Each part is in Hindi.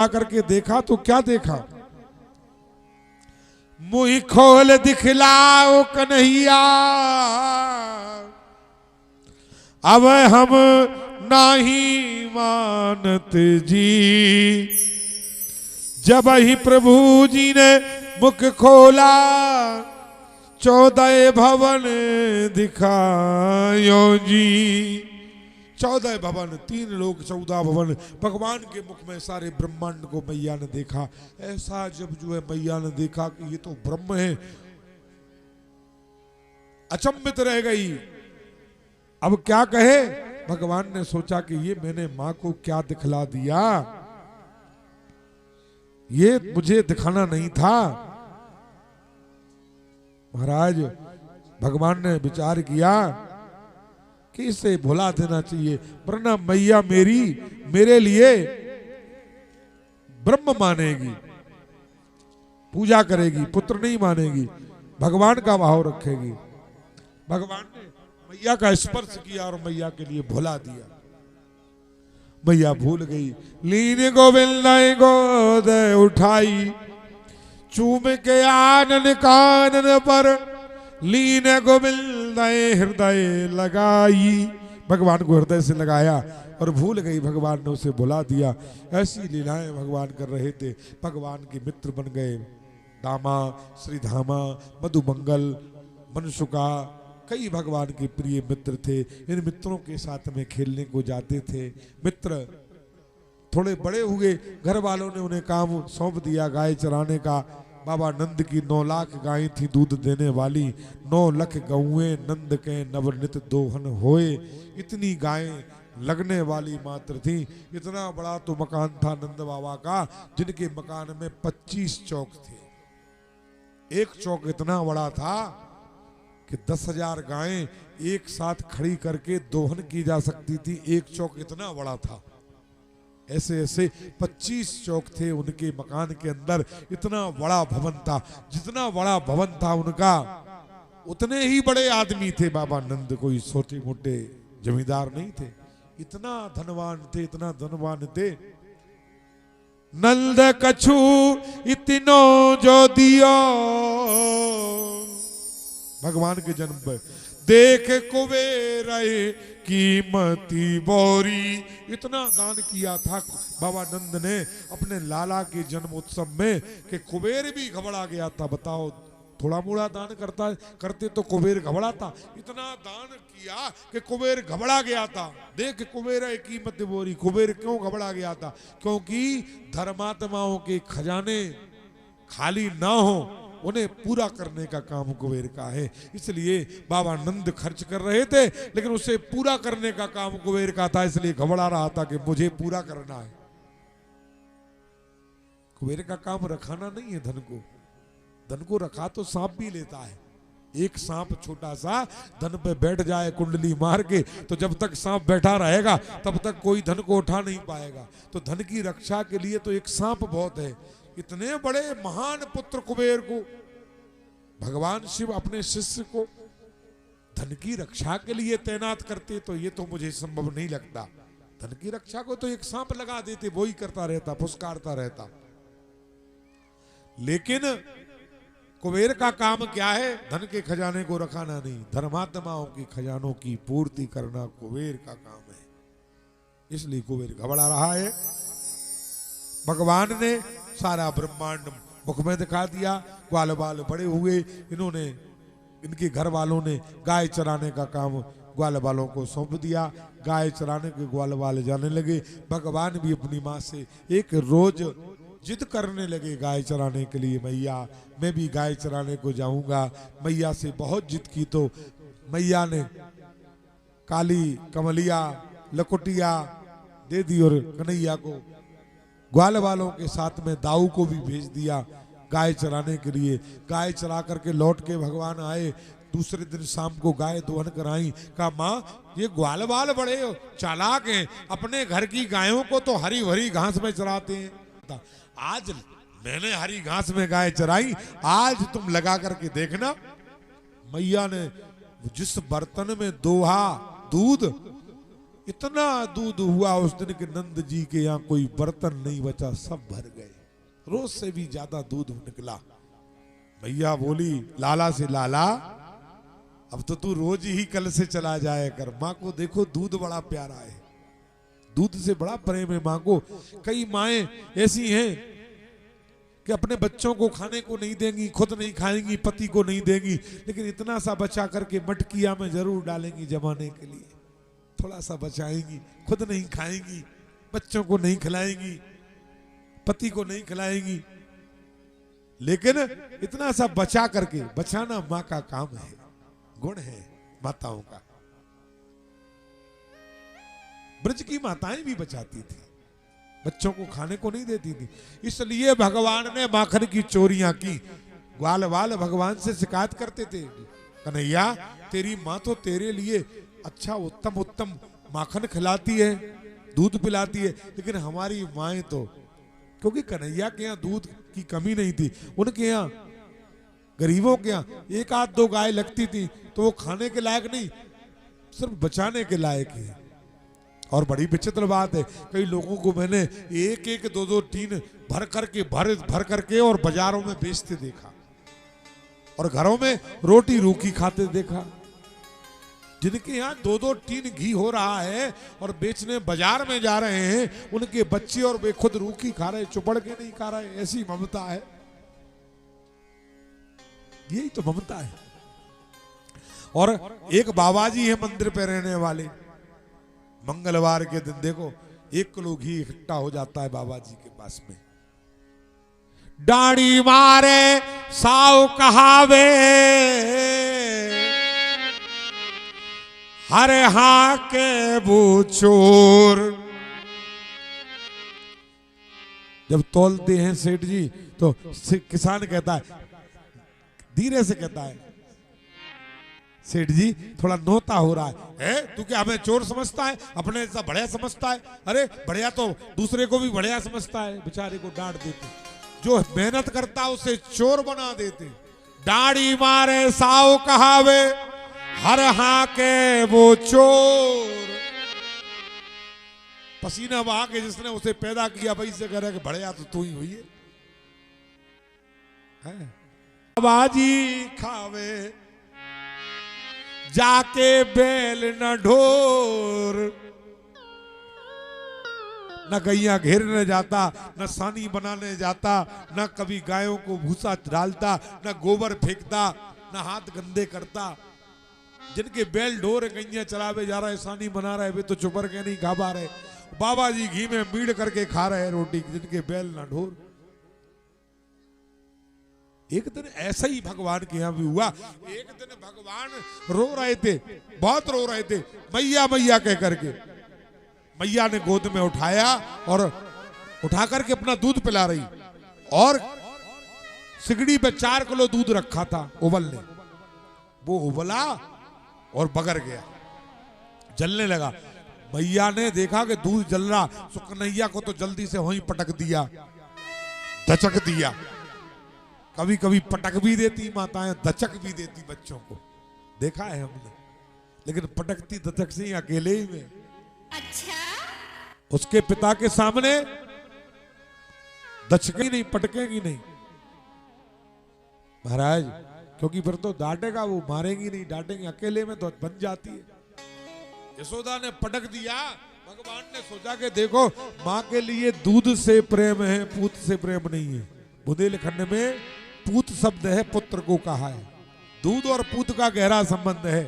आकर के देखा तो क्या देखा, मुँह खोल दिखलाओ कन्हैया, अब हम नहीं मानत जी। जब ही प्रभु जी ने मुख खोला, 14 भवन दिखायो जी। 14 भवन, 3 लोग 14 भवन, भगवान के मुख में सारे ब्रह्मांड को मैया ने देखा। ऐसा जब जो है मैया ने देखा कि ये तो ब्रह्म है, अचंभित रह गई। अब क्या कहे, भगवान ने सोचा कि ये मैंने मां को क्या दिखला दिया, ये मुझे दिखाना नहीं था। महाराज भगवान ने विचार किया कि इसे भुला देना चाहिए, वरना मैया मेरे लिए ब्रह्म मानेगी, पूजा करेगी, पुत्र नहीं मानेगी, भगवान का भाव रखेगी। भगवान ने मैया का स्पर्श किया और मैया के लिए भुला दिया। मैया भूल गई। लीन गोविंद गोद उठाई, चूम के आनन कानन पर, लीन गोविंद हृदय लगाई। भगवान को हृदय से लगाया और भूल गई, भगवान ने उसे भुला दिया। ऐसी लीलाएं भगवान कर रहे थे। भगवान के मित्र बन गए, दामा, श्रीधामा, मधुमंगल, मनसुका, कई भगवान के प्रिय मित्र थे। इन मित्रों के साथ में खेलने को जाते थे। मित्र थोड़े बड़े हुए, घर वालों ने उन्हें काम सौंप दिया गाय चराने का। बाबा नंद की 9 लाख गायें थी दूध देने वाली, 9 लाख गौएं नंद के नवनित दोहन होए। इतनी गायें लगने वाली मात्र थी। इतना बड़ा तो मकान था नंद बाबा का, जिनके मकान में 25 चौक थे। एक चौक इतना बड़ा था कि 10,000 गायें एक साथ खड़ी करके दोहन की जा सकती थी। एक चौक इतना बड़ा था। ऐसे ऐसे 25 चौक थे उनके मकान के अंदर। इतना बड़ा भवन था। जितना बड़ा भवन था उनका, उतने ही बड़े आदमी थे बाबा नंद। कोई छोटे मोटे जमींदार नहीं थे। इतना धनवान थे, इतना धनवान थे। नंद कछु इतनो जो दियो, भगवान के जन्म पर देख कुबेर कीमती बोरी। इतना दान किया था बाबा नंद ने अपने लाला के जन्म उत्सव में कि कुबेर भी घबरा गया था। बताओ, थोड़ा मोड़ा दान करते तो कुबेर घबराता। इतना दान किया कि कुबेर घबरा गया था। देख कुबेर कीमती बोरी। कुबेर क्यों घबरा गया था? क्योंकि धर्मात्माओं के खजाने खाली ना हो, उन्हें पूरा करने का काम कुबेर का है। इसलिए बाबा नंद खर्च कर रहे थे, लेकिन उसे पूरा करने का काम कुबेर का था। इसलिए घबरा रहा था कि मुझे पूरा करना है। कुबेर का काम रखाना नहीं है धन को। धन को रखा तो सांप भी लेता है। एक सांप छोटा सा धन पे बैठ जाए कुंडली मार के, तो जब तक सांप बैठा रहेगा तब तक कोई धन को उठा नहीं पाएगा। तो धन की रक्षा के लिए तो एक सांप बहुत है। इतने बड़े महान पुत्र कुबेर को भगवान शिव अपने शिष्य को धन की रक्षा के लिए तैनात करते, तो ये तो मुझे संभव नहीं लगता। धन की रक्षा को तो एक सांप लगा देते, वो ही करता रहता, फुसकारता रहता। लेकिन कुबेर का काम क्या है? धन के खजाने को रखाना नहीं, धर्मात्माओं की खजानों की पूर्ति करना कुबेर का काम है। इसलिए कुबेर घबरा रहा है। भगवान ने सारा ब्रह्मांड मुख में दिखा दिया। ग्वाल बाल बड़े हुए। इन्होंने, इनके घर वालों ने गाय चराने का काम ग्वाल बालों को सौंप दिया। गाय चराने के ग्वाल बाल जाने लगे। भगवान भी अपनी माँ से एक रोज जिद करने लगे गाय चराने के लिए। मैया, मैं भी गाय चराने को जाऊंगा। मैया से बहुत जिद की तो मैया ने काली कमलिया लकुटिया दे दी और कन्हैया को ग्वाल वालों के साथ में दाऊ को भी भेज दिया गाय चराने के लिए। गाय चरा करके लौट के भगवान आए। दूसरे दिन शाम को गाय दोहन कराई। कहा, माँ ये ग्वाल बाल बड़े चालाक हैं, अपने घर की गायों को तो हरी भरी घास में चराते हैं। आज मैंने हरी घास में गाय चराई, आज तुम लगा करके देखना। मैया ने जिस बर्तन में दोहा दूध, इतना दूध हुआ उस दिन के नंद जी के यहाँ कोई बर्तन नहीं बचा, सब भर गए। रोज से भी ज्यादा दूध निकला। भैया बोली लाला से, लाला अब तो तू रोज ही कल से चला जाए कर। माँ को देखो दूध बड़ा प्यारा है, दूध से बड़ा प्रेम है माँ को। कई माएं ऐसी हैं कि अपने बच्चों को खाने को नहीं देंगी, खुद नहीं खाएंगी, पति को नहीं देंगी, लेकिन इतना सा बचा करके मटकिया में जरूर डालेंगी जमाने के लिए। थोड़ा सा बचाएंगी, खुद नहीं खाएंगी, बच्चों को नहीं खिलाएंगी, पति को नहीं खिलाएंगी, लेकिन इतना सा बचा करके, बचाना माँ का काम है, गुण है माताओं का। ब्रज की माताएं भी बचाती थी, बच्चों को खाने को नहीं देती थी। इसलिए भगवान ने माखन की चोरियां की। ग्वाल वाल भगवान से शिकायत करते थे, कन्हैया तेरी माँ तो तेरे लिए अच्छा उत्तम उत्तम माखन खिलाती है, दूध पिलाती है, लेकिन हमारी माएं तो, क्योंकि कन्हैया के यहाँ दूध की कमी नहीं थी, उनके यहाँ गरीबों के यहाँ एक आध दो गाय लगती थी तो वो खाने के लायक नहीं, सिर्फ बचाने के लायक है। और बड़ी विचित्र बात है, कई लोगों को मैंने एक एक दो दो टीन भर करके और बाजारों में बेचते देखा, और घरों में रोटी रूखी खाते देखा। जिनके यहाँ दो दो टीन घी हो रहा है और बेचने बाजार में जा रहे हैं, उनके बच्चे और वे खुद रूखी खा रहे, चुपड़ के नहीं खा रहे। ऐसी ममता है, यही तो ममता है। और एक बाबा जी है मंदिर पे रहने वाले, मंगलवार के दिन देखो 1 किलो घी इकट्ठा हो जाता है बाबा जी के पास में। डाड़ी मारे साव कहावे, हरे हा के वो चोर। जब तौलते हैं सेठ जी तो किसान कहता है, धीरे से कहता है, सेठ जी थोड़ा नोता हो रहा है, तू क्या हमें चोर समझता है, अपने ऐसा बढ़िया समझता है? अरे बढ़िया तो दूसरे को भी बढ़िया समझता है। बेचारे को डांट देते, जो मेहनत करता है उसे चोर बना देते। डाड़ी मारे साव कहावे, हर हा के वो चोर। पसीना बहा के जिसने उसे पैदा किया वही से कह रहा है कि बढ़िया तो तू ही हुई है। बाजी खावे जाके बैल न ढोर, न गैया घेरने जाता, न सानी बनाने जाता, न कभी गायों को भूसा डालता, न गोबर फेंकता, न हाथ गंदे करता। जिनके बैल ढोर गैया चरावे जा रहा है, सानी बना रहे, वे तो चुपर के नहीं खा पा रहे। बाबा जी घी में मीड़ करके खा रहे हैं रोटी, जिनके बैल न ढोर। एक दिन ऐसा ही भगवान के यहाँ भी हुआ। एक दिन भगवान रो रहे थे, बहुत रो रहे थे, मैया मैया कह करके। मैया ने गोद में उठाया और उठा करके अपना दूध पिला रही, और सिगड़ी पे 4 किलो दूध रखा था उबलने। वो उबला और बगर गया, जलने लगा। मैया ने देखा कि दूध जल रहा, तो कन्हैया को तो जल्दी से वहीं पटक दिया, दचक दिया। कभी कभी पटक भी देती माताएं, दचक भी देती बच्चों को, देखा है हमने, लेकिन पटकती दचक से ही अकेले ही में। अच्छा? उसके पिता के सामने दचकेगी नहीं, पटकेगी नहीं महाराज, क्योंकि फिर तो डांटेगा वो, मारेगी नहीं, डांटेंगे, अकेले में तो बन जाती है। यशोदा ने पटक दिया। भगवान ने सोचा कि देखो माँ के लिए दूध से प्रेम है, पूत से प्रेम नहीं है। बुंदेलखंड में पूत शब्द है, पुत्र को कहा है। दूध और पूत का गहरा संबंध है।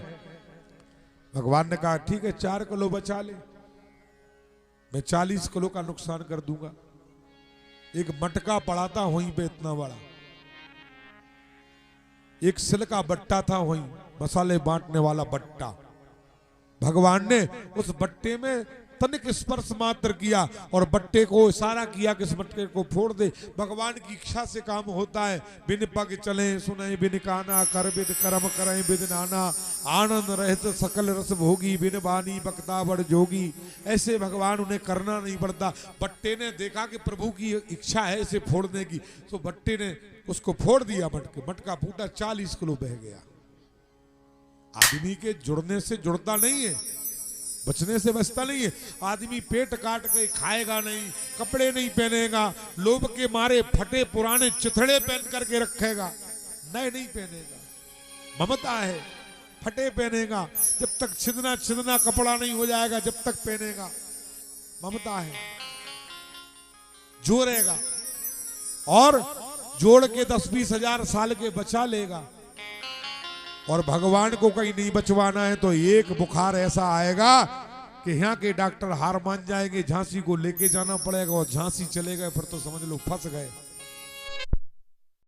भगवान ने कहा ठीक है 4 किलो बचा ले, मैं 40 किलो का नुकसान कर दूंगा। एक मटका पड़ा था वहीं पे इतना बड़ा, एक सिल का बट्टा था वहीं, मसाले बांटने वाला बट्टा। भगवान ने उस बट्टे में तनिक स्पर्श मात्र किया और बट्टे को इशारा किया कि इस बट्टे को फोड़ दे। भगवान की इच्छा से काम होता है। बिन पग चले सुने बिन काना, कर बिन कर्म करें बिन नाना, आनंद रहत सकल रस भोगी, बिन बानी बकता बड़ जोगी। ऐसे भगवान उन्हें करना नहीं पड़ता। बट्टे ने देखा कि प्रभु की इच्छा है इसे फोड़ने की, तो बट्टे ने उसको फोड़ दिया। मटका फूटा, 40 किलो बह गया। आदमी के जुड़ने से जुड़ता नहीं है, बचने से बचता नहीं है। आदमी पेट काट के खाएगा नहीं, कपड़े नहीं पहनेगा, लोभ के मारे फटे पुराने चिथड़े पहन करके रखेगा, नए नहीं पहनेगा। ममता है, फटे पहनेगा, जब तक छिदना छिदना कपड़ा नहीं हो जाएगा जब तक पहनेगा। ममता है, जोड़ेगा और जोड़ के 10-20 हजार साल के बचा लेगा। और भगवान को कहीं नहीं बचवाना है तो एक बुखार ऐसा आएगा कि यहाँ के डॉक्टर हार मान जाएंगे, झांसी को लेके जाना पड़ेगा, और झांसी चले गए फिर तो समझ लो फंस गए।